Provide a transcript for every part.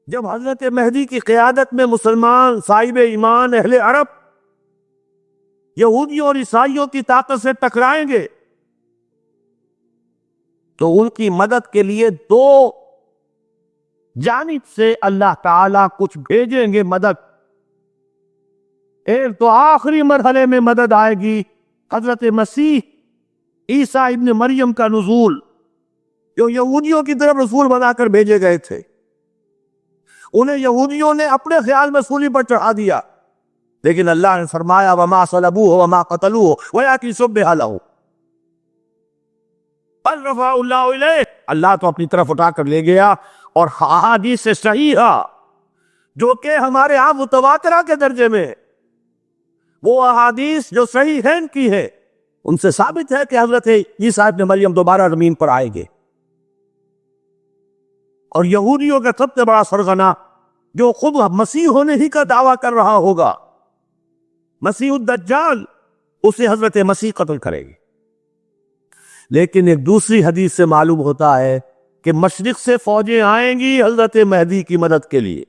جب حضرت مہدی کی قیادت میں مسلمان صاحب ایمان اہل عرب یہودیوں اور عیسائیوں کی طاقت سے ٹکرائیں گے تو ان کی مدد کے لیے دو جانب سے اللہ تعالیٰ کچھ بھیجیں گے مدد. ایک تو آخری مرحلے میں مدد آئے گی حضرت مسیح عیسیٰ ابن مریم کا نزول، جو یہودیوں کی طرف رسول بنا کر بھیجے گئے تھے. انہیں یہودیوں نے اپنے خیال میں سولی پر چڑھا دیا، لیکن اللہ نے فرمایا وما صلبوہ وما قتلوہ ولکن شبہ لہم بل رفعہ اللہ الیہ. اللہ تو اپنی طرف اٹھا کر لے گیا. اور احادیث صحیحہ جو کہ ہمارے ہاں متواترہ کے درجے میں، وہ احادیث جو صحیحین کی ہے، ان سے ثابت ہے کہ حضرت عیسیٰ ابن مریم دوبارہ زمین پر آئیں گے. اور یہودیوں کا سب سے بڑا سرغنہ جو خود مسیح ہونے ہی کا دعویٰ کر رہا ہوگا، مسیح الدجال، اسے حضرت مسیح قتل کرے گی. لیکن ایک دوسری حدیث سے معلوم ہوتا ہے کہ مشرق سے فوجیں آئیں گی حضرت مہدی کی مدد کے لیے.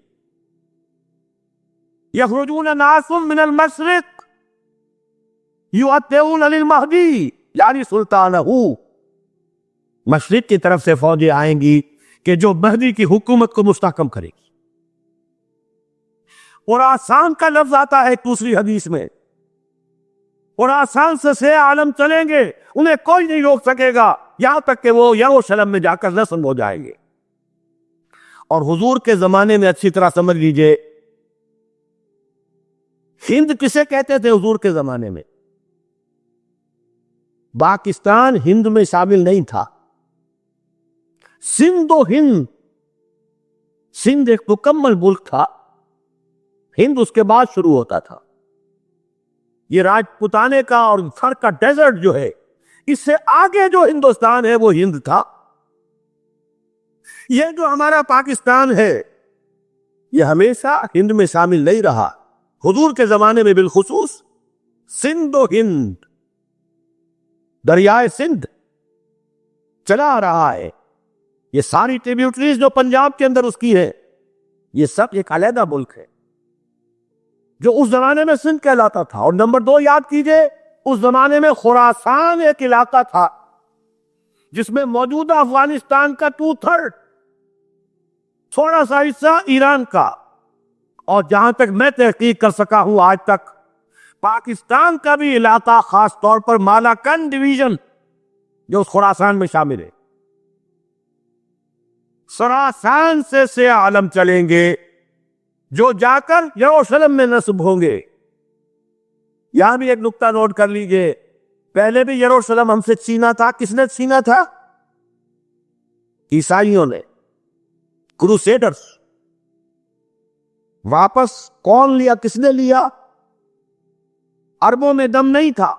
یخرجون ناس من المشرق یؤتون للمہدی یعنی سلطانہ. مشرق کی طرف سے فوجیں آئیں گی کہ جو مہدی کی حکومت کو مستحکم کرے گی. اور آسان کا لفظ آتا ہے ایک دوسری حدیث میں، اور آسان سے عالم چلیں گے، انہیں کوئی نہیں روک سکے گا یہاں تک کہ وہ یروشلم میں جا کر دفن ہو جائیں گے. اور حضور کے زمانے میں اچھی طرح سمجھ لیجئے، ہند کسے کہتے تھے حضور کے زمانے میں؟ پاکستان ہند میں شامل نہیں تھا. سندھ و ہند، سندھ ایک مکمل ملک تھا، ہند اس کے بعد شروع ہوتا تھا. یہ راجپوتانے کا اور تھر کا ڈیزرٹ جو ہے، اس سے آگے جو ہندوستان ہے وہ ہند تھا. یہ جو ہمارا پاکستان ہے یہ ہمیشہ ہند میں شامل نہیں رہا. حضور کے زمانے میں بالخصوص سندھ و ہند، دریائے سندھ چلا آ رہا ہے. یہ ساری ٹریبیوٹریز جو پنجاب کے اندر اس کی ہے، یہ سب ایک علیحدہ ملک ہے جو اس زمانے میں سندھ کہلاتا تھا. اور نمبر 2 یاد کیجئے، اس زمانے میں خراسان ایک علاقہ تھا جس میں موجودہ افغانستان کا 2/3، تھوڑا سا حصہ ایران کا، اور جہاں تک میں تحقیق کر سکا ہوں آج تک پاکستان کا بھی علاقہ، خاص طور پر مالاکنڈ ڈویژن جو اس خراسان میں شامل ہے. خراسان سے عالم چلیں گے جو جا کر یروشلم میں نصب ہوں گے. یہاں بھی ایک نقطہ نوٹ کر لیجئے، پہلے بھی یروشلم ہم سے چھینا تھا. کس نے چھینا تھا؟ عیسائیوں نے، کروسیڈرز. واپس کون لیا؟ کس نے لیا؟ عربوں میں دم نہیں تھا،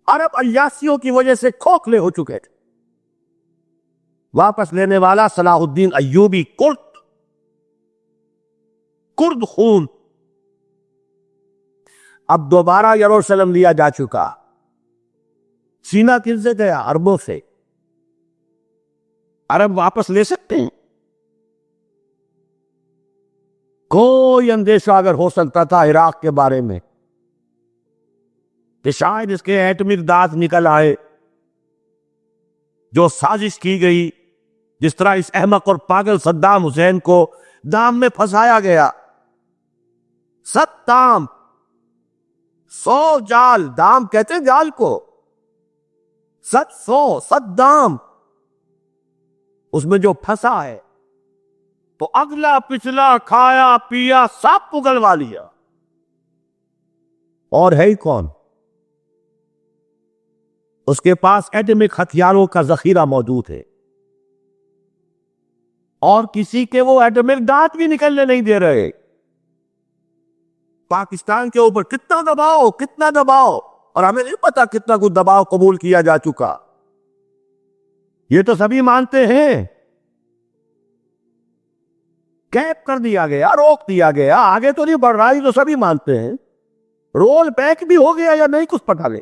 عرب عیاسیوں کی وجہ سے کھوکھلے ہو چکے تھے. واپس لینے والا صلاح الدین ایوبی، کرد خون. اب دوبارہ یروشلم لیا جا چکا. سینا کن سے گیا؟ عربوں سے. عرب واپس لے سکتے ہیں؟ کوئی اندیشہ اگر ہو سکتا تھا عراق کے بارے میں کہ شاید اس کے ایٹمک دانت نکل آئے، جو سازش کی گئی، جس طرح اس احمق اور پاگل صدام حسین کو دام میں پھنسایا گیا. 100 جال، دام کہتے ہیں جال کو، 100 دام اس میں جو پھنسا ہے، تو اگلا پچھلا کھایا پیا سب پگلوا لیا. اور ہے ہی کون؟ اس کے پاس ایٹمک ہتھیاروں کا ذخیرہ موجود ہے، اور کسی کے وہ ایٹمک دانت بھی نکلنے نہیں دے رہے. پاکستان کے اوپر کتنا دباؤ، اور ہمیں نہیں پتا کتنا کچھ دباؤ قبول کیا جا چکا. یہ تو سبھی مانتے ہیں. کیپ کر دیا گیا، روک دیا گیا، آگے تو نہیں بڑھ رہا، یہ تو سبھی مانتے ہیں. رول بیک بھی ہو گیا یا نہیں کچھ پتا نہیں،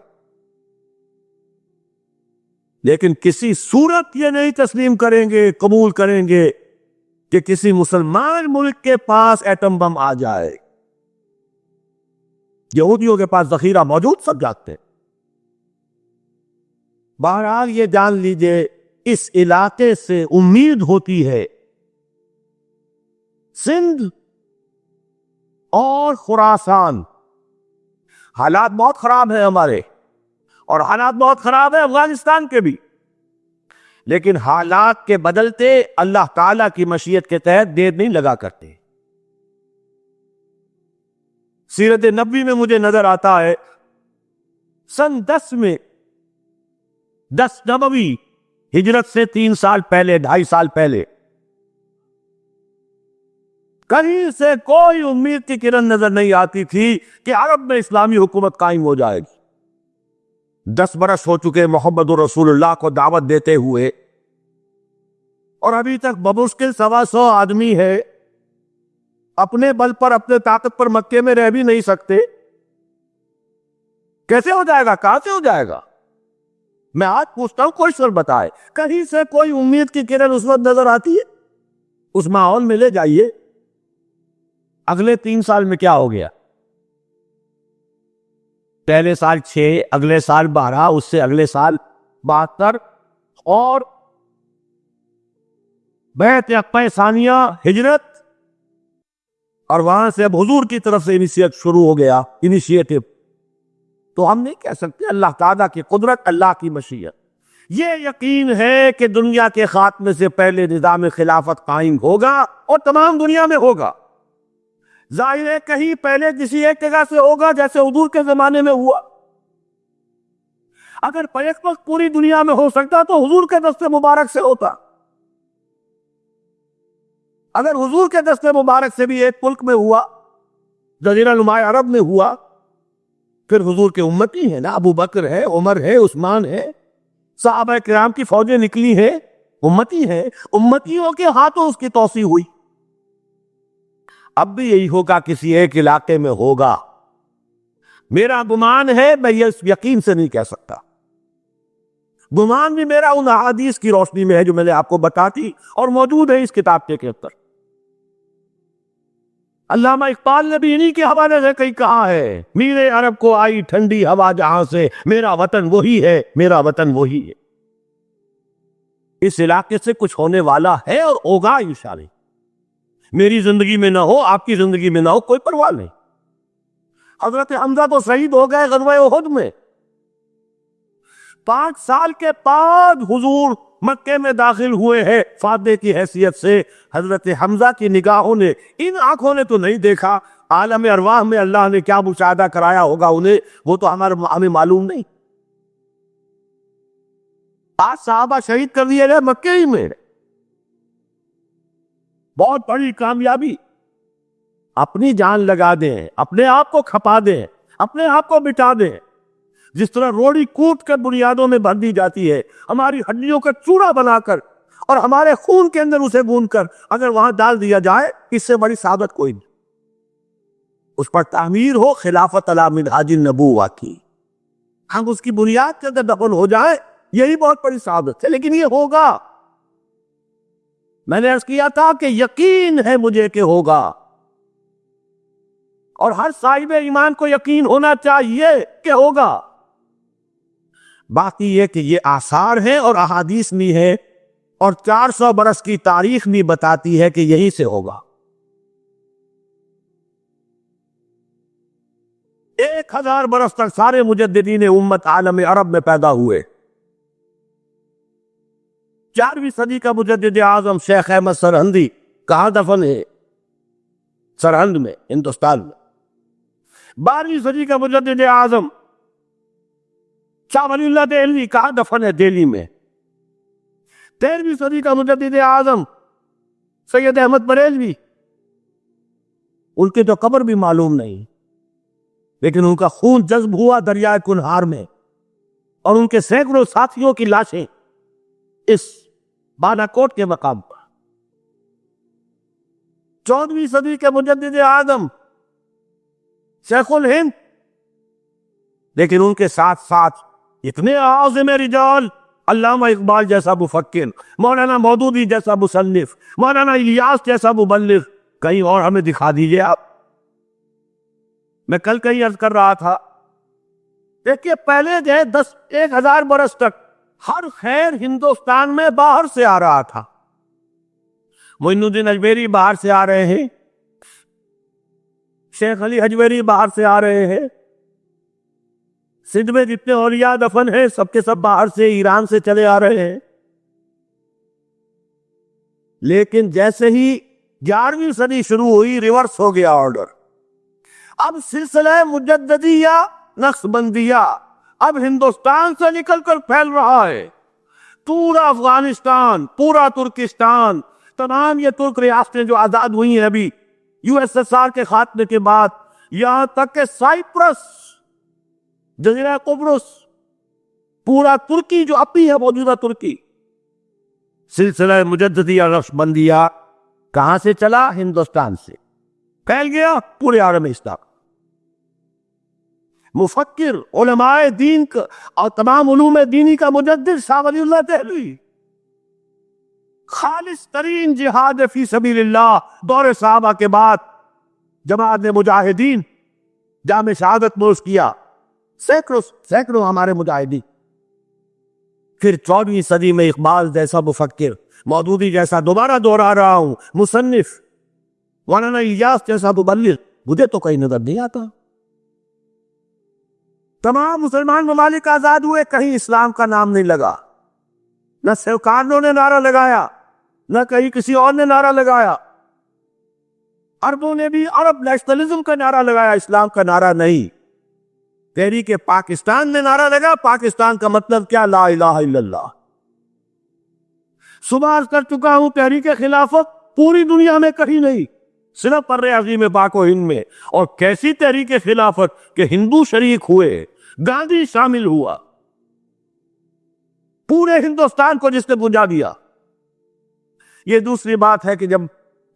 لیکن کسی صورت یہ نہیں تسلیم کریں گے، قبول کریں گے کہ کسی مسلمان ملک کے پاس ایٹم بم آ جائے. یہودیوں کے پاس ذخیرہ موجود، سب جانتے ہیں. بہرحال یہ جان لیجئے اس علاقے سے امید ہوتی ہے سندھ اور خراسان. حالات بہت خراب ہیں ہمارے، اور حالات بہت خراب ہیں افغانستان کے بھی، لیکن حالات کے بدلتے اللہ تعالیٰ کی مشیت کے تحت دیر نہیں لگا کرتے. سیرت نبوی میں مجھے نظر آتا ہے سن 10 میں 10 نبوی ہجرت سے 3 سال پہلے، 2.5 سال پہلے، کہیں سے کوئی امید کی کرن نظر نہیں آتی تھی کہ عرب میں اسلامی حکومت قائم ہو جائے گی. 10 برس ہو چکے محمد رسول اللہ کو دعوت دیتے ہوئے، اور ابھی تک بمشکل 125 آدمی ہے. اپنے بل پر، اپنے طاقت پر مکے میں رہ بھی نہیں سکتے. کیسے ہو جائے گا؟ کہاں سے ہو جائے گا؟ میں آج پوچھتا ہوں، کوئی سر بتائے، کہیں سے کوئی امید کی کرن اس وقت نظر آتی ہے؟ اس ماحول میں لے جائیے. اگلے 3 سال میں کیا ہو گیا؟ پہلے سال 6، اگلے سال 12، اس سے اگلے سال 72، اور بیعت عقبہ ثانیہ ہجرت، اور وہاں سے اب حضور کی طرف سے انیشیٹ شروع ہو گیا، انیشیٹو. تو ہم نہیں کہہ سکتے اللہ تعالیٰ کی قدرت، اللہ کی مشیت. یہ یقین ہے کہ دنیا کے خاتمے سے پہلے نظام خلافت قائم ہوگا، اور تمام دنیا میں ہوگا. ظاہر ہے کہیں پہلے کسی ایک جگہ سے ہوگا، جیسے حضور کے زمانے میں ہوا. اگر ایک وقت پوری دنیا میں ہو سکتا تو حضور کے دست مبارک سے ہوتا. اگر حضور کے دست مبارک سے بھی ایک ملک میں ہوا، جزیرہ نما عرب میں ہوا، پھر حضور کے امتی ہیں نا، ابو بکر ہے، عمر ہے، عثمان ہے، صحابہ کرام کی فوجیں نکلی ہیں، امتی ہیں. امتیوں کے ہاتھوں اس کی توسیع ہوئی. اب بھی یہی ہوگا، کسی ایک علاقے میں ہوگا. میرا گمان ہے، میں یہ اس یقین سے نہیں کہہ سکتا. گمان بھی میرا ان احادیث کی روشنی میں ہے جو میں نے آپ کو بتاتی اور موجود ہے اس کتاب کے اندر. علامہ اقبال نے بھی انہی کے حوالے سے کہیں کہا ہے، میرے عرب کو آئی ٹھنڈی ہوا جہاں سے، میرا وطن وہی ہے، میرا وطن وہی ہے. اس علاقے سے کچھ ہونے والا ہے اور ہوگا انشاءاللہ. میری زندگی میں نہ ہو، آپ کی زندگی میں نہ ہو، کوئی پرواہ نہیں. حضرت حمزہ تو شہید ہو گئے غزوہ احد میں. 5 سال کے بعد حضور مکے میں داخل ہوئے ہیں فاتح کی حیثیت سے. حضرت حمزہ کی نگاہوں نے، ان آنکھوں نے تو نہیں دیکھا، عالم ارواح میں اللہ نے کیا مشاہدہ کرایا ہوگا انہیں، وہ تو ہمیں معلوم نہیں. 5 صحابہ شہید کر دیے گئے مکے ہی میں. بہت بڑی کامیابی. اپنی جان لگا دیں، اپنے آپ کو کھپا دیں، اپنے آپ کو مٹا دیں. جس طرح روڑی کوٹ کر بنیادوں میں بھر دی جاتی ہے، ہماری ہڈیوں کا چورا بنا کر اور ہمارے خون کے اندر اسے بھون کر اگر وہاں ڈال دیا جائے، اس سے بڑی سعادت کوئی نہیں. اس پر تعمیر ہو خلافت علی منہاج النبوہ کی، ہم اس کی بنیاد کے اندر دفن ہو جائیں، یہی بہت بڑی سعادت ہے. لیکن یہ ہوگا. میں نے عرض کیا تھا کہ یقین ہے مجھے کہ ہوگا، اور ہر صاحب ایمان کو یقین ہونا چاہیے کہ ہوگا. باقی یہ کہ یہ آثار ہیں اور احادیث بھی ہے، اور 400 برس کی تاریخ بھی بتاتی ہے کہ یہی سے ہوگا. 1000 برس تک سارے مجددین امت عالم عرب میں پیدا ہوئے. 4ویں صدی کا مجدد اعظم شیخ احمد سرہندی کہاں دفن ہے؟ سرہند میں، ہندوستان میں. 12ویں صدی کا مجدد اعظم شاہ ولی اللہ دہلوی کہاں دفن ہے؟ دہلی میں. 13ویں صدی کا مجدد اعظم سید احمد بریلوی، ان کی تو قبر بھی معلوم نہیں، لیکن ان کا خون جذب ہوا دریائے کنہار میں، اور ان کے سینکڑوں ساتھیوں کی لاشیں اس بالاکوٹ کے مقام پر. 14ویں صدی کے مجدد اعظم شیخ الہند، لیکن ان کے ساتھ ساتھ اتنے اعظم رجال علامہ اقبال جیسا مفکر، مولانا مودودی جیسا مصنف، مولانا الیاس جیسا مبلغ کہیں اور ہمیں دکھا دیجئے آپ۔ میں کل کہیں عرض کر رہا تھا، دیکھیے پہلے جو ہے 10,000 برس تک ہر خیر ہندوستان میں باہر سے آ رہا تھا۔ معین الدین اجمیری باہر سے آ رہے ہیں، شیخ علی حجویری باہر سے آ رہے ہیں، سندھ میں جتنے اولیاء دفن ہیں سب کے سب باہر سے، ایران سے چلے آ رہے ہیں۔ لیکن جیسے ہی 11ویں صدی شروع ہوئی ریورس ہو گیا آرڈر۔ اب سلسلہ مجددیہ نقشبندیہ اب ہندوستان سے نکل کر پھیل رہا ہے، پورا افغانستان، پورا ترکستان، تمام یہ ترک ریاستیں جو آزاد ہوئی ہیں ابھی USSR کے خاتمے کے بعد، یہاں تک کہ سائپرس، جزیرہ قبرص، پورا ترکی جو اب بھی ہے موجودہ ترکی، سلسلہ مجددیہ نقشبندیہ کہاں سے چلا؟ ہندوستان سے پھیل گیا پورے عالم اسلام۔ مفکر، علماء دین کا اور تمام علوم دینی کا مجدد شاہ ولی اللہ دہلوی، خالص ترین جہاد فی سبیل اللہ دور صحابہ کے بعد جماعت مجاہدین جام شہادت نوش کیا، سینکڑوں ہمارے مجاہدین۔ پھر 14ویں صدی میں اقبال جیسا مفکر، مودودی جیسا، دوبارہ دوہرا رہا ہوں، مصنف، مولانا الیاس جیسا مبلغ، مجھے تو کہیں نظر نہیں آتا۔ تمام مسلمان ممالک آزاد ہوئے، کہیں اسلام کا نام نہیں لگا، نہ سرکاروں نے نعرہ لگایا، نہ کہیں کسی اور نے نعرہ لگایا۔ عربوں نے بھی عرب نیشنلزم کا نعرہ لگایا، اسلام کا نعرہ نہیں۔ تحریک پاکستان نے نعرہ لگا، پاکستان کا مطلب کیا؟ لا الہ الا اللہ۔ صبح عرض کر چکا ہوں، تحریک خلافت پوری دنیا میں کہیں نہیں، صرف پر عظیم پاک و ہند میں۔ اور کیسی تحریک خلافت کہ ہندو شریک ہوئے، گاندھی شامل ہوا، پورے ہندوستان کو جس نے بجھا دیا۔ یہ دوسری بات ہے کہ جب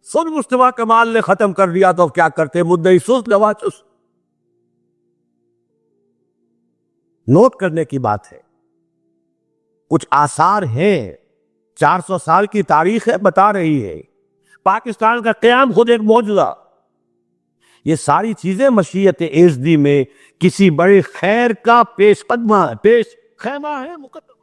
سن مصطفیٰ کمال نے ختم کر دیا تو کیا کرتے؟ مدعی سست لوا چست۔ نوٹ کرنے کی بات ہے، کچھ آثار ہیں، 400 سال کی تاریخ ہے، بتا رہی ہے پاکستان کا قیام خود ایک معجزہ۔ یہ ساری چیزیں مشیت اعزدی میں کسی بڑے خیر کا پیش قدمہ ہے، پیش خیمہ ہے، مقدم۔